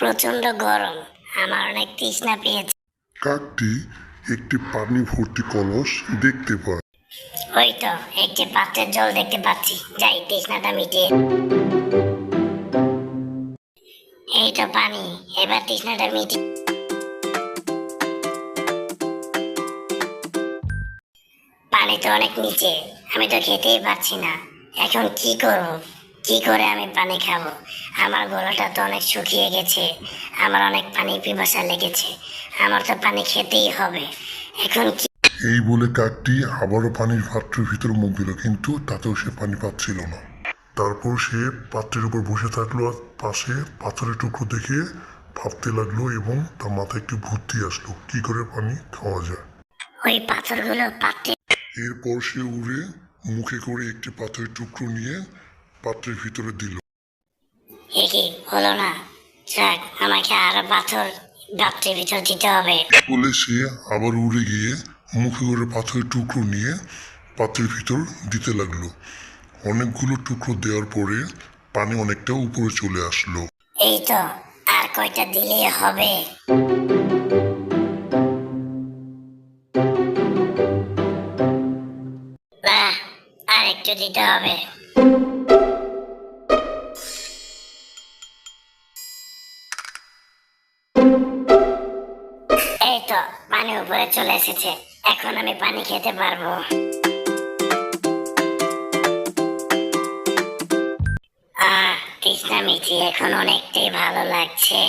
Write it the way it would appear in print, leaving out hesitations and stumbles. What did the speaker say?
প্রচন্ড গরম, আমার অনেক তৃষ্ণা পেয়েছে। কাকটি একটি পানি ভর্তি কলস দেখতে পায়। ওই তো একটি পাত্রের জল দেখতে পাচ্ছি, যাই তৃষ্ণাটা মিটিয়ে। এই তো পানি, এবার তৃষ্ণাটা মিটিয়ে। পানি তো অনেক নিচে, আমি তো খেতেই পারছি না। এখন কি করব? কি করে আমি পানি খাবো? আমার গলাটা তো অনেক শুকিয়ে গেছে, আমার অনেক পানি পিপাসা লেগেছে, আমার তো পানি খেতেই হবে। এখন কি? এই বলে কাকটি আবারও পানির পাত্রের ভিতর মুখ দিল, কিন্তু তাতেও সে পানি পাচ্ছিল না। তারপর সে পাত্রের উপর বসে থাকলো আর পাশে পাথরের টুকরো দেখে ভাবতে লাগলো এবং তার মাথায় একটি বুদ্ধি আসলো কি করে পানি খাওয়া যায়। ওই পাথরগুলো পাত্রে। এরপর সে উড়ে মুখে করে একটি পাথরের টুকরো নিয়ে পাত্রের ভিতরে দিল। এ কি হলো না? যাক, আমাকে আরো পাথর পাত্রের ভিতর দিতে হবে। বলে সে আবার উড়ে গিয়ে মুখে করে পাথরের টুকরো নিয়ে পাত্রের ভিতর দিতে লাগলো। অনেকগুলো টুকরো দেওয়ার পরে পানি অনেকটা উপরে চলে আসলো। এই তো, আর কয়টা দিলেই হবে। বাহ, আর একটু দিতে হবে। এই তো, পানি উপরে চলে এসেছে, এখন আমি পানি খেতে পারবো। তৃষ্ণা মিটি, এখন অনেকটাই ভালো লাগছে।